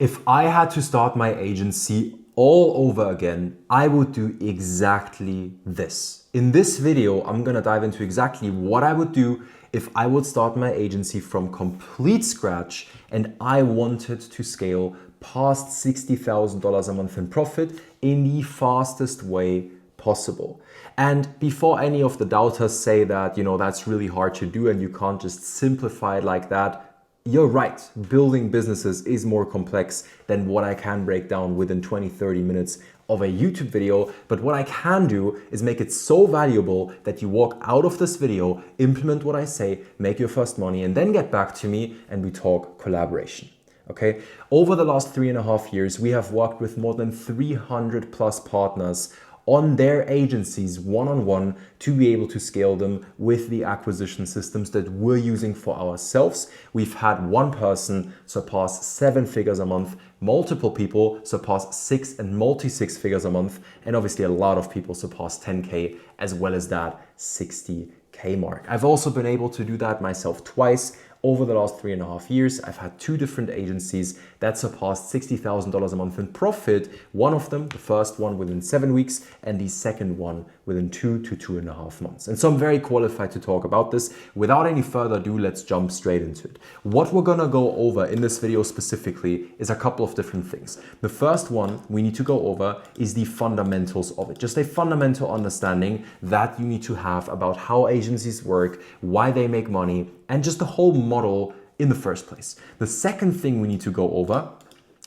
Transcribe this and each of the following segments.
If I had to start my agency all over again, I would do exactly this. In this video, I'm gonna dive into exactly what I would do if I would start my agency from complete scratch and I wanted to scale past $60,000 a month in profit in the fastest way possible. And before any of the doubters say that, that's really hard to do and you can't just simplify it like that, you're right. Building businesses is more complex than what I can break down within 20-30 minutes of a YouTube video. But what I can do is make it so valuable that you walk out of this video, implement what I say, make your first money, and then get back to me and we talk collaboration. Okay. Over the last 3.5 years, we have worked with more than 300 plus partners on their agencies one-on-one to be able to scale them with the acquisition systems that we're using for ourselves. We've had one person surpass 7 figures a month, multiple people surpass 6 and multi-6 figures a month, and obviously a lot of people surpass 10K as well as that 60K mark. I've also been able to do that myself twice. Over the last 3.5 years, I've had 2 different agencies that surpassed $60,000 a month in profit. One of them, the first one within 7 weeks, and the second one within 2 to 2.5 months. And so I'm very qualified to talk about this. Without any further ado, let's jump straight into it. What we're gonna go over in this video specifically is a couple of different things. The first one we need to go over is the fundamentals of it. Just a fundamental understanding that you need to have about how agencies work, why they make money, and just the whole model in the first place. The second thing we need to go over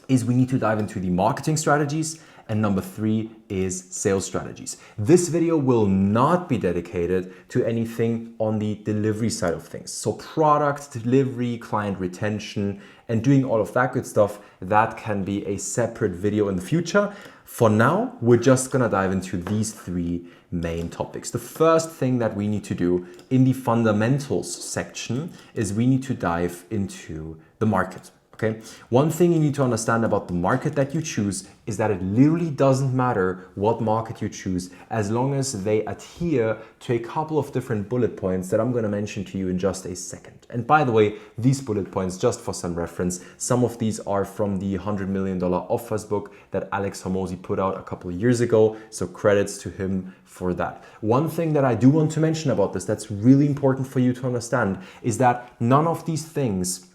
is we need to dive into the marketing strategies, and number 3 is sales strategies. This video will not be dedicated to anything on the delivery side of things. So product delivery, client retention, and doing all of that good stuff, that can be a separate video in the future. For now, we're just gonna dive into these 3 main topics. The first thing that we need to do in the fundamentals section is we need to dive into the market. Okay. One thing you need to understand about the market that you choose is that it literally doesn't matter what market you choose as long as they adhere to a couple of different bullet points that I'm going to mention to you in just a second. And by the way, these bullet points, just for some reference, some of these are from the $100 million offers book that Alex Hormozi put out a couple of years ago. So credits to him for that. One thing that I do want to mention about this that's really important for you to understand is that none of these things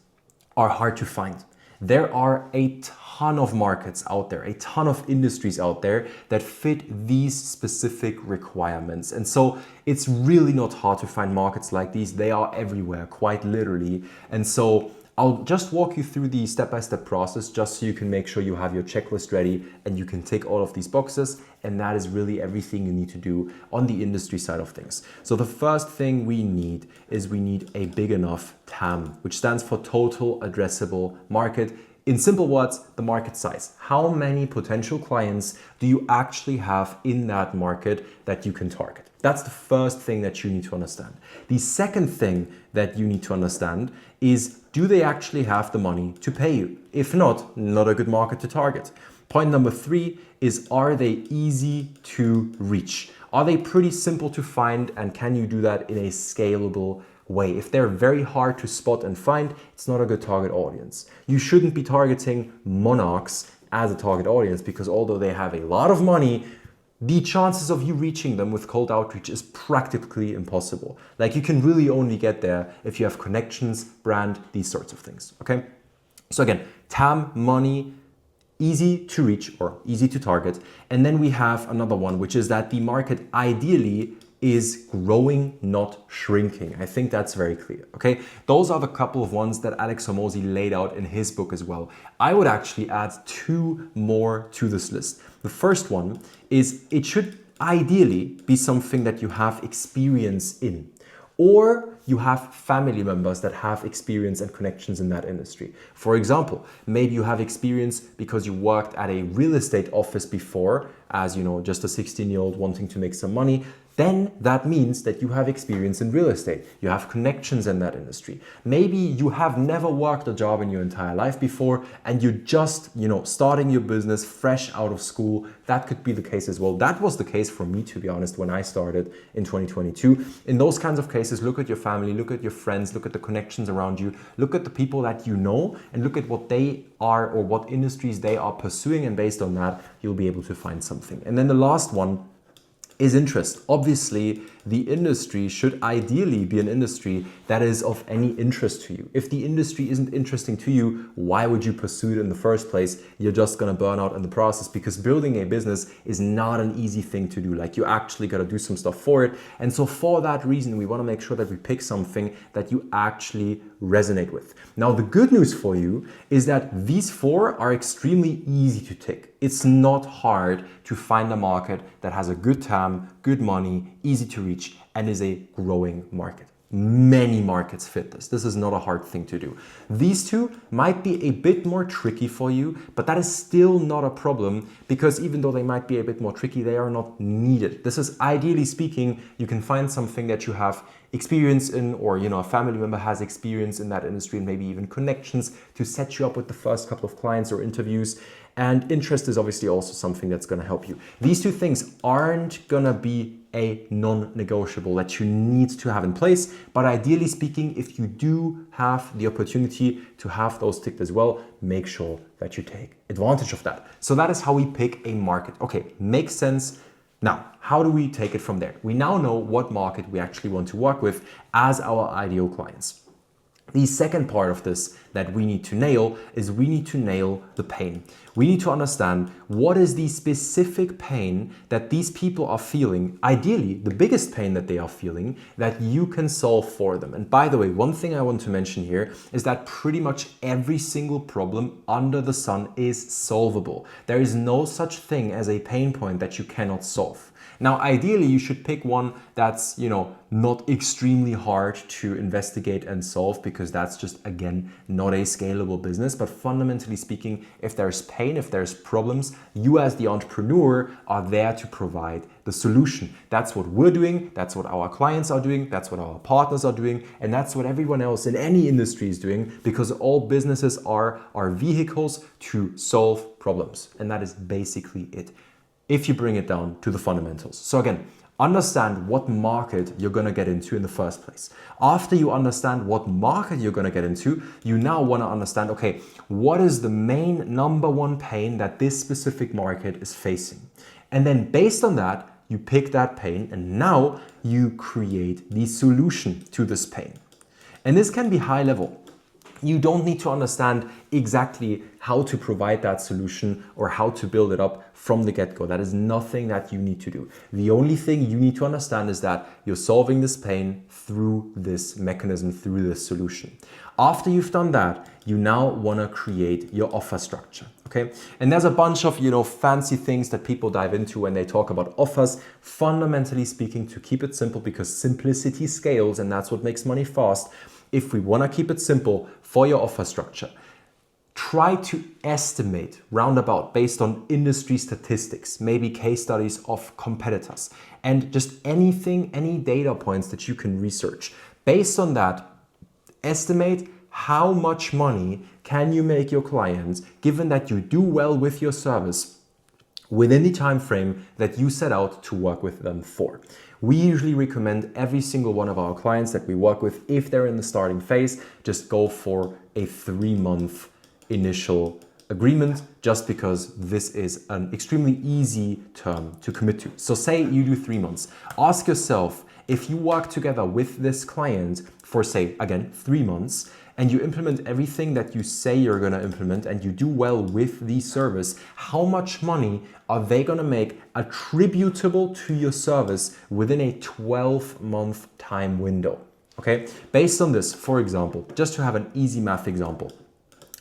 are hard to find. There are a ton of markets out there, a ton of industries out there that fit these specific requirements. And so it's really not hard to find markets like these. They are everywhere, quite literally. And so I'll just walk you through the step-by-step process just so you can make sure you have your checklist ready and you can tick all of these boxes. And that is really everything you need to do on the industry side of things. So the first thing we need is we need a big enough TAM, which stands for total addressable market. In simple words, the market size. How many potential clients do you actually have in that market that you can target? That's the first thing that you need to understand. The second thing that you need to understand is, do they actually have the money to pay you? If not a good market to target. Point number 3 is, are they easy to reach? Are they pretty simple to find, and can you do that in a scalable way? If they're very hard to spot and find, it's not a good target audience. You shouldn't be targeting monarchs as a target audience because although they have a lot of money, the chances of you reaching them with cold outreach is practically impossible. Like, you can really only get there if you have connections, brand, these sorts of things, okay? So again, TAM, money, easy to reach or easy to target. And then we have another one, which is that the market ideally is growing, not shrinking. I think that's very clear, okay? Those are the couple of ones that Alex Hormozi laid out in his book as well. I would actually add 2 more to this list. The first one is, it should ideally be something that you have experience in, or you have family members that have experience and connections in that industry. For example, maybe you have experience because you worked at a real estate office before as, just a 16-year-old wanting to make some money. then that means that you have experience in real estate. You have connections in that industry. Maybe you have never worked a job in your entire life before and you're just, starting your business fresh out of school. That could be the case as well. That was the case for me, to be honest, when I started in 2022. In those kinds of cases, look at your family, look at your friends, look at the connections around you, look at the people that you know, and look at what they are or what industries they are pursuing. And based on that, you'll be able to find something. And then the last one is interest. Obviously, the industry should ideally be an industry that is of any interest to you. If the industry isn't interesting to you, why would you pursue it in the first place? You're just gonna burn out in the process, because building a business is not an easy thing to do. Like, you actually gotta do some stuff for it. And so for that reason, we wanna make sure that we pick something that you actually resonate with. Now, the good news for you is that these 4 are extremely easy to tick. It's not hard to find a market that has a good TAM, good money, easy to reach, and is a growing market. Many markets fit this. This is not a hard thing to do. These 2 might be a bit more tricky for you, but that is still not a problem, because even though they might be a bit more tricky, they are not needed. This is, ideally speaking, you can find something that you have experience in, or a family member has experience in that industry, and maybe even connections to set you up with the first couple of clients or interviews. And interest is obviously also something that's going to help you. These 2 things aren't going to be a non-negotiable that you need to have in place, but ideally speaking, if you do have the opportunity to have those ticked as well, make sure that you take advantage of that. So that is how we pick a market. Okay, makes sense. Now, how do we take it from there? We now know what market we actually want to work with as our ideal clients. The second part of this that we need to nail is we need to nail the pain. We need to understand what is the specific pain that these people are feeling, ideally the biggest pain that they are feeling, that you can solve for them. And by the way, one thing I want to mention here is that pretty much every single problem under the sun is solvable. There is no such thing as a pain point that you cannot solve. Now, ideally, you should pick one that's, not extremely hard to investigate and solve, because that's just, again, not a scalable business. But fundamentally speaking, if there's pain, if there's problems, you as the entrepreneur are there to provide the solution. That's what we're doing. That's what our clients are doing. That's what our partners are doing. And that's what everyone else in any industry is doing, because all businesses are vehicles to solve problems. And that is basically it, if you bring it down to the fundamentals. So again, understand what market you're gonna get into in the first place. After you understand what market you're gonna get into, you now wanna understand, okay, what is the main number one pain that this specific market is facing? And then based on that, you pick that pain, and now you create the solution to this pain. And this can be high level. You don't need to understand exactly how to provide that solution or how to build it up from the get-go. That is nothing that you need to do. The only thing you need to understand is that you're solving this pain through this mechanism, through this solution. After you've done that, you now want to create your offer structure. Okay, and there's a bunch of fancy things that people dive into when they talk about offers. Fundamentally speaking, to keep it simple, because simplicity scales, and that's what makes money fast. If we want to keep it simple for your offer structure, try to estimate roundabout based on industry statistics, maybe case studies of competitors, and just anything, any data points that you can research. Based on that, estimate how much money can you make your clients, given that you do well with your service within the time frame that you set out to work with them for. We usually recommend every single one of our clients that we work with, if they're in the starting phase, just go for a 3-month initial agreement, just because this is an extremely easy term to commit to. So say you do 3 months. Ask yourself, if you work together with this client for, say, again, 3 months, and you implement everything that you say you're going to implement, and you do well with the service, how much money are they going to make attributable to your service within a 12-month time window? Okay, based on this, for example, just to have an easy math example,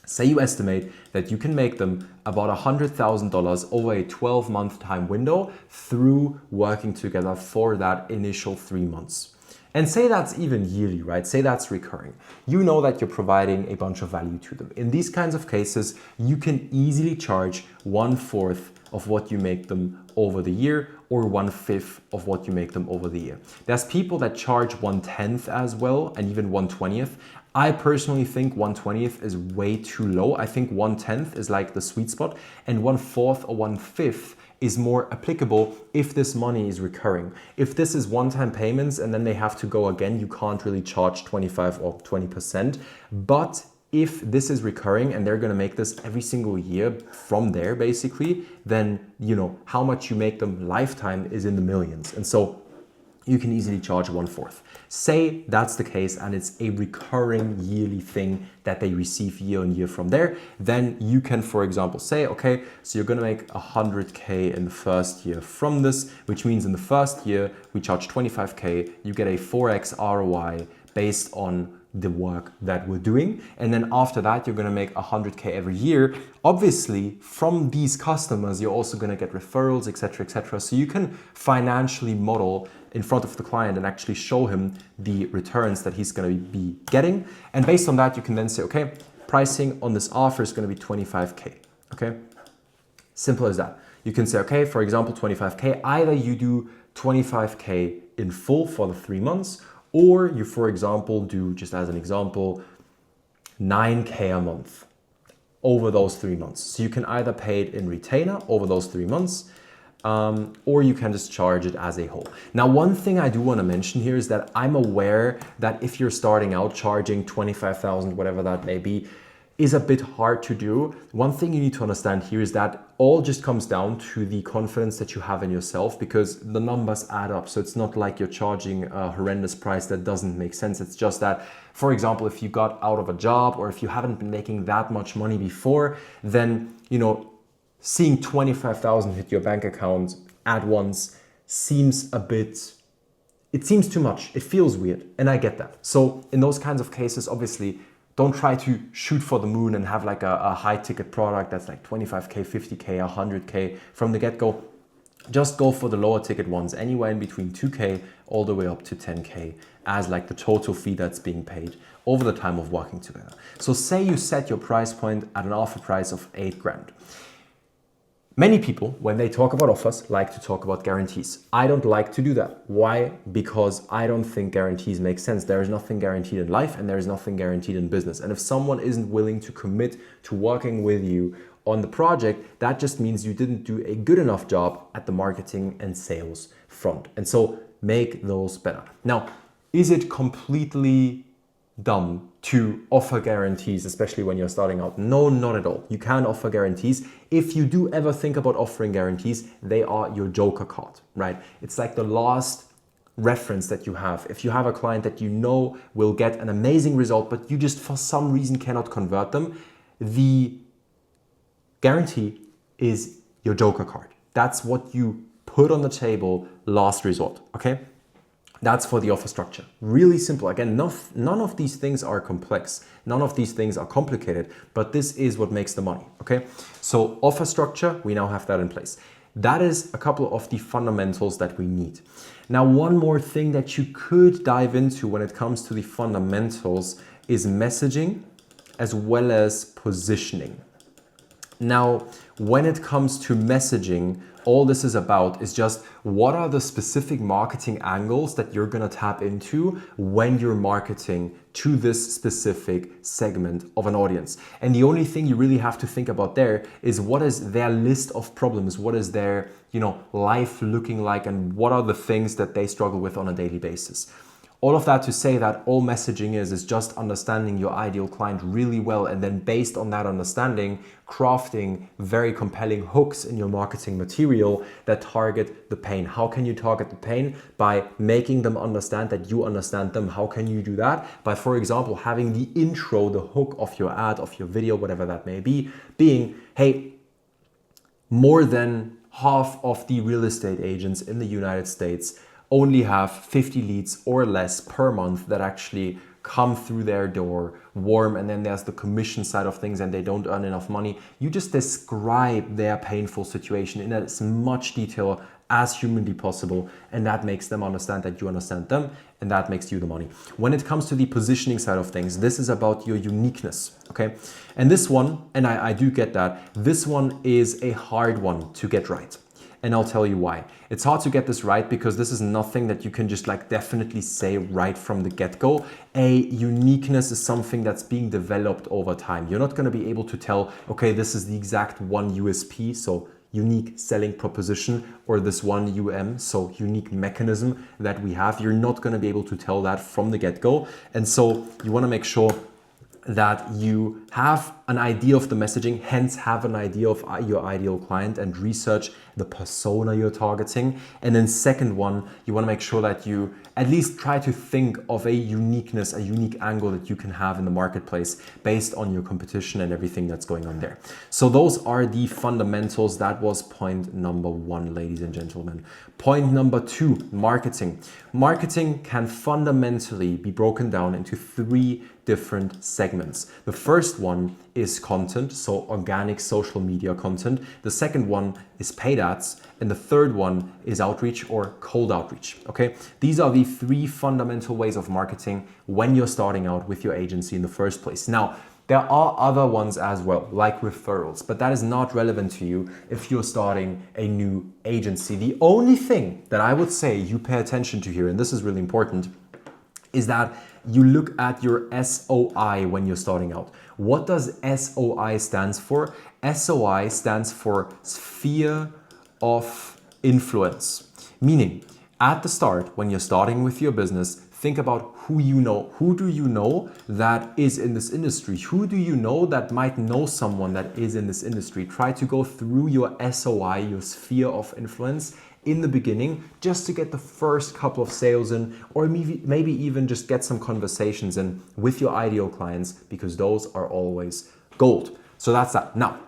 say you estimate that you can make them about $100,000 over a 12-month time window through working together for that initial 3 months. And say that's even yearly, right? Say that's recurring. You know that you're providing a bunch of value to them. In these kinds of cases, you can easily charge 1/4 of what you make them over the year, or 1/5 of what you make them over the year. There's people that charge 1/10 as well, and even 1/20. I personally think 1/20 is way too low. I think 1/10 is like the sweet spot, and 1/4 or 1/5 is more applicable if this money is recurring. If this is one-time payments and then they have to go again, you can't really charge 25 or 20%. But if this is recurring and they're going to make this every single year from there, basically, then how much you make them lifetime is in the millions. And so you can easily charge 1/4. Say that's the case and it's a recurring yearly thing that they receive year on year from there, then you can, for example, say, okay, so you're gonna make 100K in the first year from this, which means in the first year, we charge 25K, you get a 4x ROI based on the work that we're doing. And then after that, you're gonna make 100K every year. Obviously, from these customers, you're also gonna get referrals, etc., etc. So you can financially model in front of the client and actually show him the returns that he's gonna be getting. And based on that, you can then say, okay, pricing on this offer is gonna be 25K, okay? Simple as that. You can say, okay, for example, 25K, either you do 25K in full for the 3 months, or you, for example, do, just as an example, 9K a month over those 3 months. So you can either pay it in retainer over those 3 months, or you can just charge it as a whole. Now, one thing I do want to mention here is that I'm aware that if you're starting out charging 25,000, whatever that may be, is a bit hard to do. One thing you need to understand here is that all just comes down to the confidence that you have in yourself, because the numbers add up. So it's not like you're charging a horrendous price that doesn't make sense. It's just that, for example, if you got out of a job or if you haven't been making that much money before, then, seeing 25,000 hit your bank account at once seems it seems too much. It feels weird, and I get that. So in those kinds of cases, obviously, don't try to shoot for the moon and have like a high ticket product that's like 25K, 50K, 100K from the get-go. Just go for the lower ticket ones, anywhere in between 2K all the way up to 10K as like the total fee that's being paid over the time of working together. So say you set your price point at an offer price of 8 grand. Many people, when they talk about offers, like to talk about guarantees. I don't like to do that. Why? Because I don't think guarantees make sense. There is nothing guaranteed in life and there is nothing guaranteed in business. And if someone isn't willing to commit to working with you on the project, that just means you didn't do a good enough job at the marketing and sales front. And so make those better. Now, is it completely dumb to offer guarantees, especially when you're starting out? No, not at all. You can offer guarantees. If you do ever think about offering guarantees, they are your joker card, right? It's like the last reference that you have. If you have a client that you know will get an amazing result, but you just for some reason cannot convert them, the guarantee is your joker card. That's what you put on the table, last resort, okay? That's for the offer structure. Really simple. Again, none of these things are complex. None of these things are complicated, but this is what makes the money, okay? So offer structure, we now have that in place. That is a couple of the fundamentals that we need. Now, one more thing that you could dive into when it comes to the fundamentals is messaging as well as positioning. Now, when it comes to messaging, all this is about is just what are the specific marketing angles that you're gonna tap into when you're marketing to this specific segment of an audience. And the only thing you really have to think about there is what is their list of problems, what is their, life looking like, and what are the things that they struggle with on a daily basis. All of that to say that all messaging is just understanding your ideal client really well, and then based on that understanding, crafting very compelling hooks in your marketing material that target the pain. How can you target the pain? By making them understand that you understand them. How can you do that? By, for example, having the intro, the hook of your ad, of your video, whatever that may be, being, hey, more than half of the real estate agents in the United States only have 50 leads or less per month that actually come through their door warm, and then there's the commission side of things and they don't earn enough money. You just describe their painful situation in as much detail as humanly possible, and that makes them understand that you understand them, and that makes you the money. When it comes to the positioning side of things, this is about your uniqueness, okay? And this one, and I do get that, this one is a hard one to get right. And I'll tell you why. It's hard to get this right because this is nothing that you can just like definitely say right from the get-go. A uniqueness is something that's being developed over time. You're not going to be able to tell, okay, this is the exact one USP, so unique selling proposition, or this one UM, so unique mechanism that we have. You're not going to be able to tell that from the get-go. And so you want to make sure that you have an idea of the messaging, hence have an idea of your ideal client and research the persona you're targeting. And then second one, you want to make sure that you at least try to think of a uniqueness, a unique angle that you can have in the marketplace based on your competition and everything that's going on there. So those are the fundamentals. That was point number one, ladies and gentlemen. Point number two, marketing. Marketing can fundamentally be broken down into three different segments. The first one is content, so organic social media content. The second one is paid ads. And the third one is outreach or cold outreach, okay? These are the three fundamental ways of marketing when you're starting out with your agency in the first place. Now, there are other ones as well, like referrals, but that is not relevant to you if you're starting a new agency. The only thing that I would say you pay attention to here, and this is really important, is that you look at your SOI when you're starting out. What does SOI stands for? SOI stands for sphere of influence. Meaning, at the start, when you're starting with your business, think about who you know. Who do you know that is in this industry? Who do you know that might know someone that is in this industry? Try to go through your SOI, your sphere of influence, in the beginning, just to get the first couple of sales in, or maybe even just get some conversations in with your ideal clients, because those are always gold. So that's that. Now,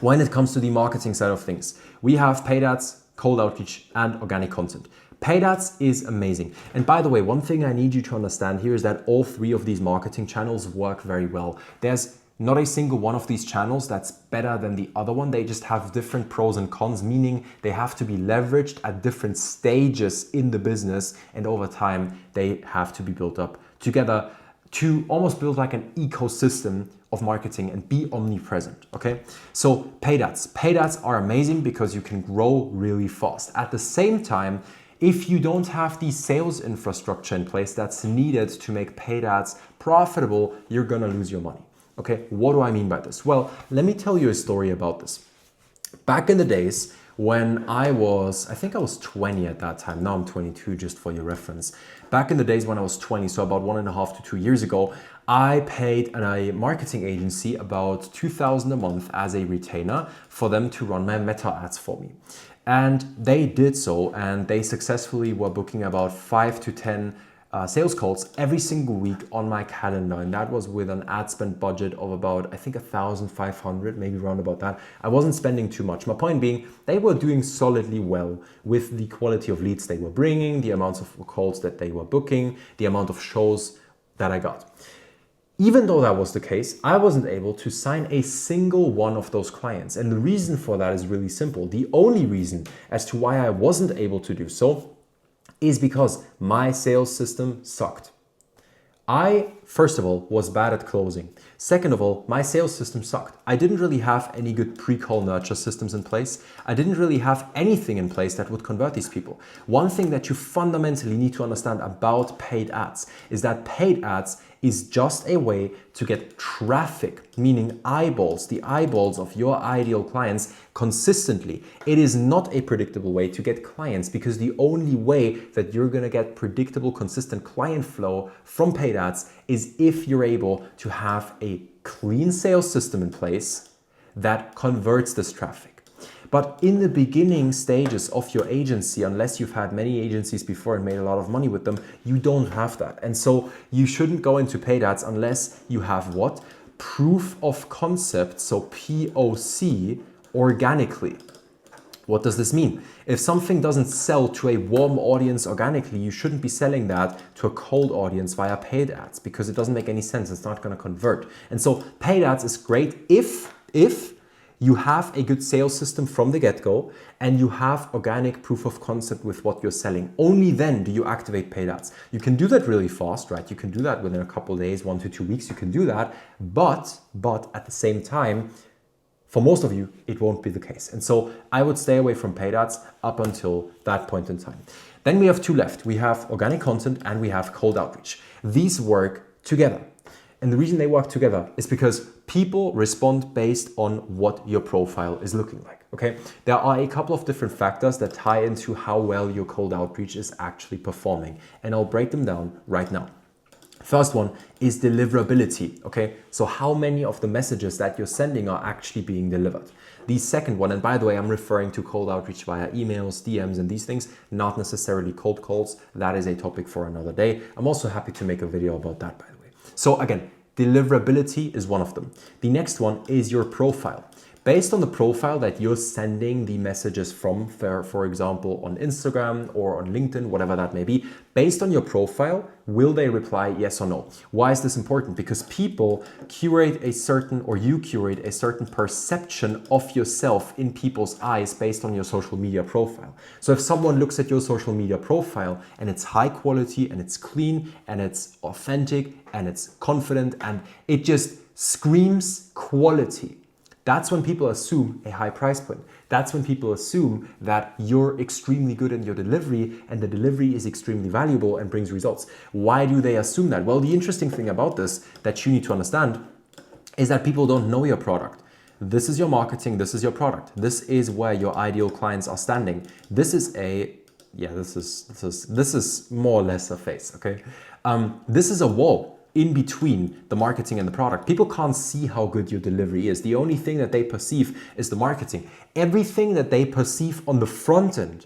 when it comes to the marketing side of things, we have paid ads, cold outreach, and organic content. Paid ads is amazing. And by the way, one thing I need you to understand here is that all three of these marketing channels work very well. There's not a single one of these channels that's better than the other one. They just have different pros and cons, meaning they have to be leveraged at different stages in the business, and over time they have to be built up together to almost build like an ecosystem of marketing and be omnipresent, okay? So paid ads. Paid ads are amazing because you can grow really fast. At the same time, if you don't have the sales infrastructure in place that's needed to make paid ads profitable, you're gonna lose your money. Okay, what do I mean by this? Well, let me tell you a story about this. Back in the days when I think I was 20 at that time. Now I'm 22, just for your reference. Back in the days when I was 20, so about 1.5 to 2 years ago, I paid a marketing agency about $2,000 a month as a retainer for them to run my meta ads for me. And they did so, and they successfully were booking about 5 to 10 sales calls every single week on my calendar, and that was with an ad spend budget of about, I think, 1,500, maybe around about that. I wasn't spending too much. My point being, they were doing solidly well with the quality of leads they were bringing, the amounts of calls that they were booking, the amount of shows that I got. Even though that was the case, I wasn't able to sign a single one of those clients. And the reason for that is really simple. The only reason as to why I wasn't able to do so is because my sales system sucked. I, first of all, was bad at closing. Second of all, my sales system sucked. I didn't really have any good pre-call nurture systems in place. I didn't really have anything in place that would convert these people. One thing that you fundamentally need to understand about paid ads is that paid ads is just a way to get traffic, meaning eyeballs, the eyeballs of your ideal clients consistently. It is not a predictable way to get clients, because the only way that you're gonna get predictable, consistent client flow from paid ads is if you're able to have a clean sales system in place that converts this traffic. But in the beginning stages of your agency, unless you've had many agencies before and made a lot of money with them, you don't have that. And so you shouldn't go into paid ads unless you have what? Proof of concept, so POC, organically. What does this mean? If something doesn't sell to a warm audience organically, you shouldn't be selling that to a cold audience via paid ads because it doesn't make any sense. It's not going to convert. And so paid ads is great if you have a good sales system from the get-go and you have organic proof of concept with what you're selling. Only then do you activate paid ads. You can do that really fast, right? You can do that within a couple of days, 1 to 2 weeks, you can do that. But at the same time, for most of you, it won't be the case. And so I would stay away from paid ads up until that point in time. Then we have two left. We have organic content and we have cold outreach. These work together. And the reason they work together is because people respond based on what your profile is looking like, okay? There are a couple of different factors that tie into how well your cold outreach is actually performing. And I'll break them down right now. First one is deliverability, okay? So how many of the messages that you're sending are actually being delivered? The second one, and by the way, I'm referring to cold outreach via emails, DMs, and these things, not necessarily cold calls. That is a topic for another day. I'm also happy to make a video about that, by the way. So again, deliverability is one of them. The next one is your profile. Based on the profile that you're sending the messages from, for example, on Instagram or on LinkedIn, whatever that may be, based on your profile, will they reply yes or no? Why is this important? Because people curate a certain, or you curate a certain perception of yourself in people's eyes based on your social media profile. So if someone looks at your social media profile and it's high quality and it's clean and it's authentic and it's confident and it just screams quality, that's when people assume a high price point. That's when people assume that you're extremely good in your delivery and the delivery is extremely valuable and brings results. Why do they assume that? Well, the interesting thing about this that you need to understand is that people don't know your product. This is your marketing, this is your product. This is where your ideal clients are standing. This is this is more or less a face, okay? This is a wall in between the marketing and the product. People can't see how good your delivery is. The only thing that they perceive is the marketing. Everything that they perceive on the front end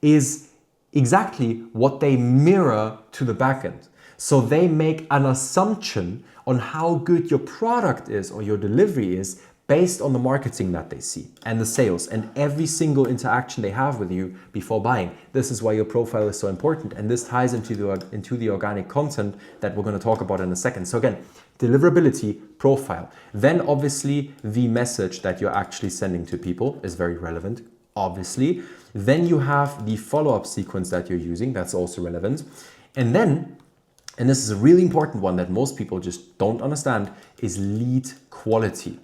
is exactly what they mirror to the back end. So they make an assumption on how good your product is or your delivery is based on the marketing that they see and the sales and every single interaction they have with you before buying. This is why your profile is so important, and this ties into the organic content that we're going to talk about in a second. So again, deliverability, profile. Then obviously the message that you're actually sending to people is very relevant, obviously. Then you have the follow-up sequence that you're using, that's also relevant. And then, and this is a really important one that most people just don't understand, is lead quality.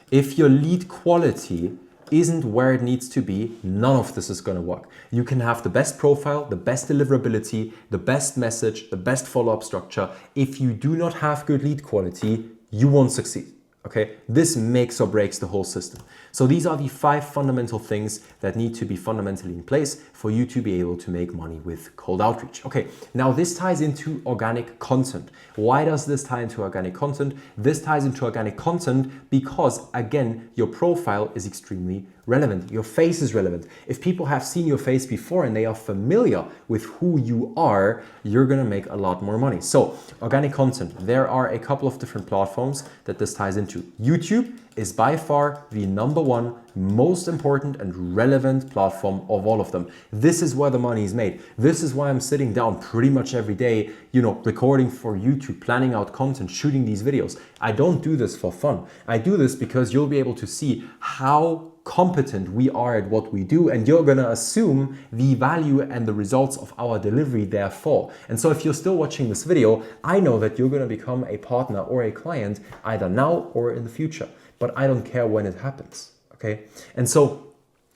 If your lead quality isn't where it needs to be, none of this is going to work. You can have the best profile, the best deliverability, the best message, the best follow-up structure. If you do not have good lead quality, you won't succeed. Okay, this makes or breaks the whole system. So these are the 5 fundamental things that need to be fundamentally in place for you to be able to make money with cold outreach. Okay, now this ties into organic content. Why does this tie into organic content? This ties into organic content because, again, your profile is extremely relevant. Your face is relevant. If people have seen your face before and they are familiar with who you are, you're gonna make a lot more money. So organic content, there are a couple of different platforms that this ties into. YouTube is by far the #1 most important and relevant platform of all of them. This is where the money is made. This is why I'm sitting down pretty much every day, recording for YouTube, planning out content, shooting these videos. I don't do this for fun. I do this because you'll be able to see how competent we are at what we do, and you're gonna assume the value and the results of our delivery therefore. And so if you're still watching this video, I know that you're gonna become a partner or a client either now or in the future, but I don't care when it happens, okay? And so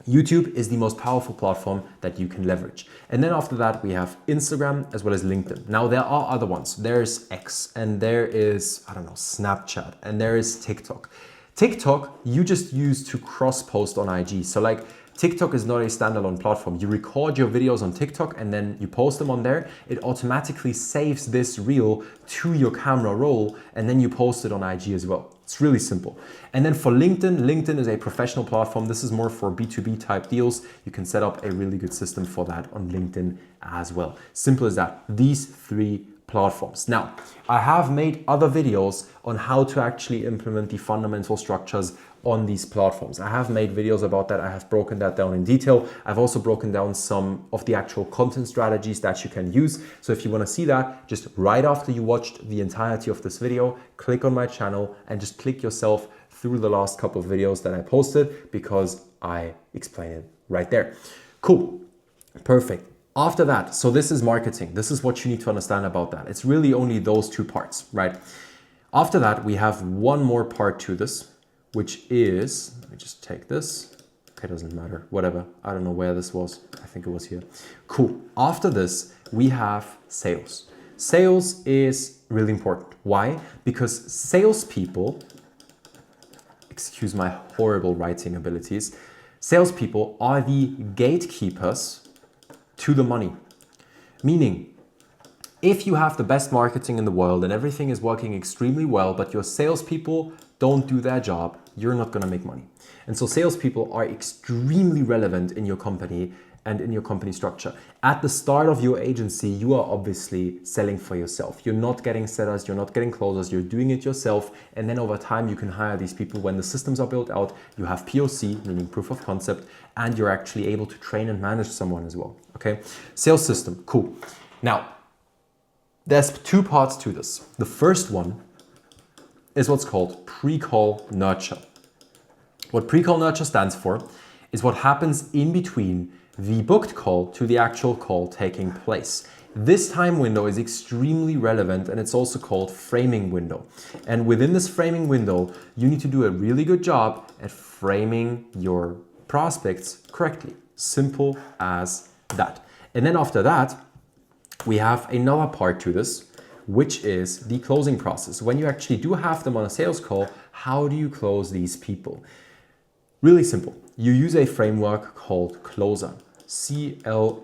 YouTube is the most powerful platform that you can leverage. And then after that, we have Instagram as well as LinkedIn. Now there are other ones. There's X and there is, Snapchat, and there is TikTok. TikTok, you just use to cross-post on IG. So like TikTok is not a standalone platform. You record your videos on TikTok and then you post them on there. It automatically saves this reel to your camera roll and then you post it on IG as well. It's really simple. And then for LinkedIn, LinkedIn is a professional platform. This is more for B2B type deals. You can set up a really good system for that on LinkedIn as well. Simple as that. These 3 platforms. Now, I have made other videos on how to actually implement the fundamental structures on these platforms. I have made videos about that. I have broken that down in detail. I've also broken down some of the actual content strategies that you can use. So if you want to see that, just right after you watched the entirety of this video, click on my channel and just click yourself through the last couple of videos that I posted, because I explain it right there. Cool. Perfect. After that, so this is marketing. This is what you need to understand about that. It's really only those two parts, right? After that, we have one more part to this, which is, let me just take this. Okay, doesn't matter, whatever. I don't know where this was. I think it was here. Cool. After this, we have sales. Sales is really important. Why? Because salespeople, excuse my horrible writing abilities, salespeople are the gatekeepers to the money. Meaning, if you have the best marketing in the world and everything is working extremely well, but your salespeople don't do their job, you're not going to make money. And so salespeople are extremely relevant in your company and in your company structure. At the start of your agency, you are obviously selling for yourself. You're not getting setters, you're not getting closers, you're doing it yourself. And then over time, you can hire these people when the systems are built out. You have POC, meaning proof of concept, and you're actually able to train and manage someone as well. Okay, sales system, cool. Now, there's two parts to this. The first one is what's called pre-call nurture. What pre-call nurture stands for is what happens in between the booked call to the actual call taking place. This time window is extremely relevant, and it's also called framing window. And within this framing window, you need to do a really good job at framing your prospects correctly. Simple as that. And then after that, we have another part to this, which is the closing process. When you actually do have them on a sales call, how do you close these people? Really simple. You use a framework called Closer. C-L-O-S-E-R.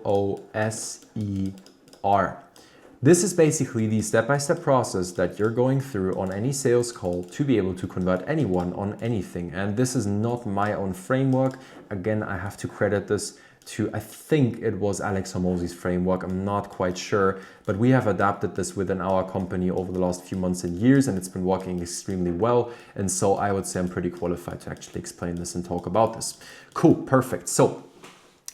This is basically the step-by-step process that you're going through on any sales call to be able to convert anyone on anything. And this is not my own framework. Again, I have to credit this to, I think it was Alex Hormozi's framework. I'm not quite sure, but we have adapted this within our company over the last few months and years, and it's been working extremely well. And so I would say I'm pretty qualified to actually explain this and talk about this. Cool, perfect. So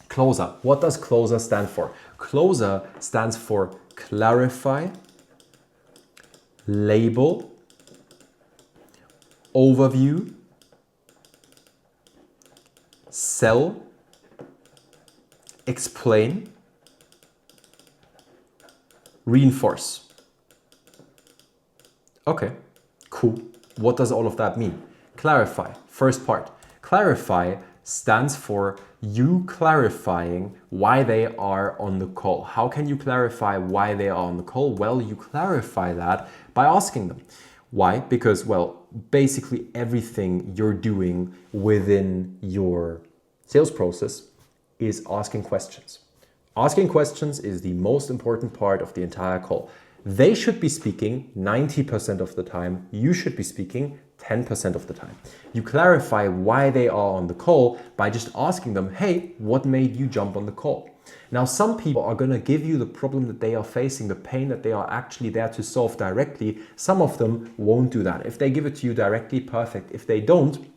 Closer, what does Closer stand for? Closer stands for clarify, label, overview, sell, explain, reinforce. Okay, cool. What does all of that mean? Clarify, first part. Clarify stands for you clarifying why they are on the call. How can you clarify why they are on the call? Well, you clarify that by asking them. Why? Because, well, basically everything you're doing within your sales process is asking questions. Asking questions is the most important part of the entire call. They should be speaking 90% of the time. You should be speaking 10% of the time. You clarify why they are on the call by just asking them, hey, what made you jump on the call? Now, some people are going to give you the problem that they are facing, the pain that they are actually there to solve directly. Some of them won't do that. If they give it to you directly, perfect. If they don't,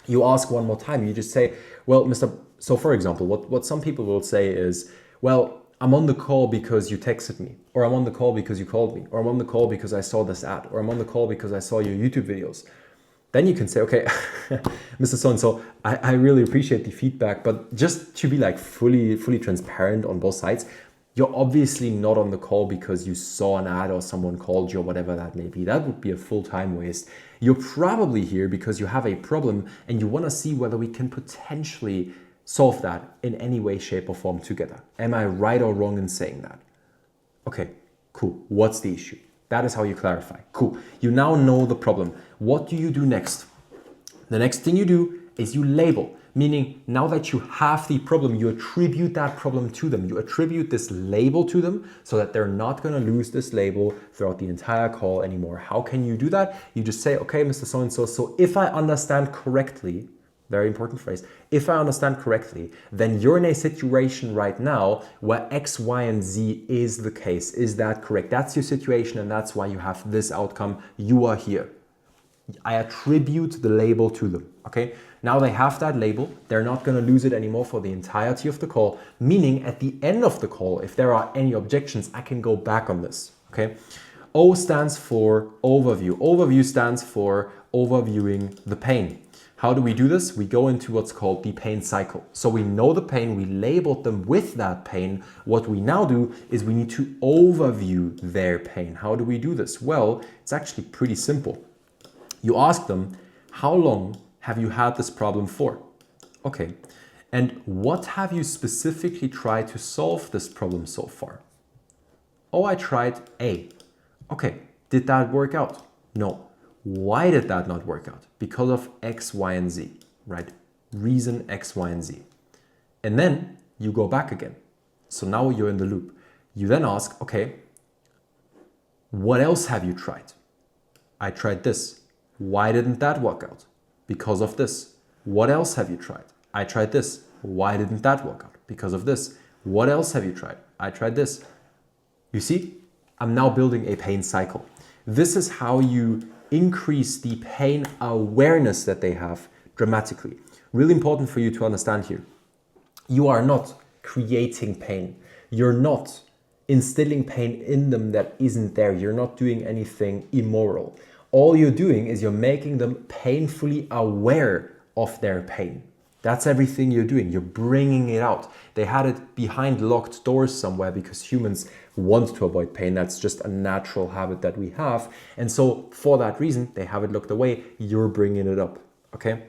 you ask one more time. You just say, well, so for example, what some people will say is, well, I'm on the call because you texted me, or I'm on the call because you called me, or I'm on the call because I saw this ad, or I'm on the call because I saw your YouTube videos. Then you can say, okay, Mr. So-and-so, I really appreciate the feedback, but just to be like fully transparent on both sides, you're obviously not on the call because you saw an ad or someone called you or whatever that may be. That would be a full-time waste. You're probably here because you have a problem and you want to see whether we can potentially solve that in any way, shape, or form together. Am I right or wrong in saying that? Okay, cool. What's the issue? That is how you clarify. Cool. You now know the problem. What do you do next? The next thing you do is you label, meaning now that you have the problem, you attribute that problem to them. You attribute this label to them so that they're not going to lose this label throughout the entire call anymore. How can you do that? You just say, okay, Mr. So-and-so, so if I understand correctly, very important phrase, if I understand correctly, then you're in a situation right now where X, Y, and Z is the case. Is that correct? That's your situation and that's why you have this outcome. You are here. I attribute the label to them, okay? Now they have that label. They're not gonna lose it anymore for the entirety of the call, meaning at the end of the call, if there are any objections, I can go back on this, okay? O stands for overview. Overview stands for overviewing the pain. How do we do this? We go into what's called the pain cycle. So we know the pain, we labeled them with that pain. What we now do is we need to overview their pain. How do we do this? Well, it's actually pretty simple. You ask them, how long have you had this problem for? Okay, and what have you specifically tried to solve this problem so far? Oh, I tried A. Okay, did that work out? No. Why did that not work out? Because of X, Y, and Z, right? Reason X, Y, and Z. And then you go back again. So now you're in the loop. You then ask, okay, what else have you tried? I tried this. Why didn't that work out? Because of this. What else have you tried? I tried this. Why didn't that work out? Because of this. What else have you tried? I tried this. You see, I'm now building a pain cycle. This is how you increase the pain awareness that they have dramatically. Really important for you to understand here. You are not creating pain. You're not instilling pain in them that isn't there. You're not doing anything immoral. All you're doing is you're making them painfully aware of their pain. That's everything you're doing. You're bringing it out. They had it behind locked doors somewhere because humans want to avoid pain. That's just a natural habit that we have. And so for that reason, they have it locked away. You're bringing it up. Okay?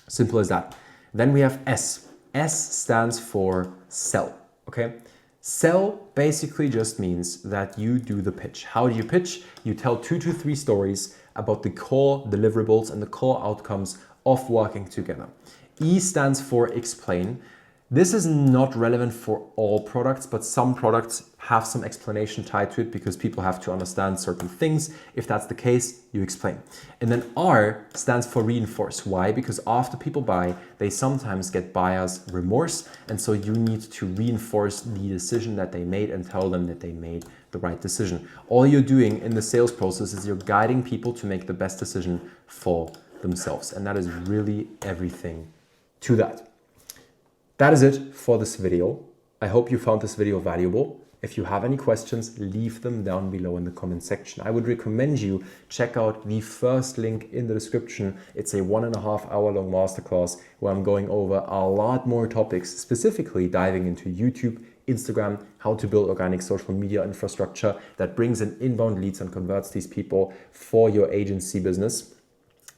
Simple as that. Then we have S. S stands for sell. Okay? Sell basically just means that you do the pitch. How do you pitch? You tell 2 to 3 stories about the core deliverables and the core outcomes of working together. E stands for explain. This is not relevant for all products, but some products have some explanation tied to it because people have to understand certain things. If that's the case, you explain. And then R stands for reinforce. Why? Because after people buy, they sometimes get buyer's remorse. And so you need to reinforce the decision that they made and tell them that they made the right decision. All you're doing in the sales process is you're guiding people to make the best decision for themselves. And that is really everything to that. That is it for this video. I hope you found this video valuable. If you have any questions, leave them down below in the comment section. I would recommend you check out the first link in the description. It's a 1.5 hour long masterclass where I'm going over a lot more topics, specifically diving into YouTube, Instagram, how to build organic social media infrastructure that brings in inbound leads and converts these people for your agency business.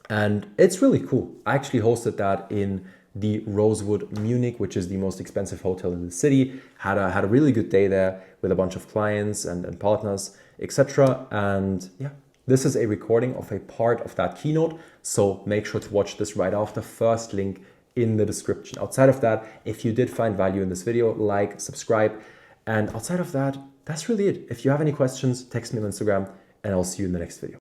And it's really cool. I actually hosted that in the Rosewood Munich, which is the most expensive hotel in the city. Had a really good day there with a bunch of clients and partners, etc. And yeah, this is a recording of a part of that keynote. So make sure to watch this right after. First link in the description. Outside of that, if you did find value in this video, like, subscribe. And outside of that, that's really it. If you have any questions, text me on Instagram and I'll see you in the next video.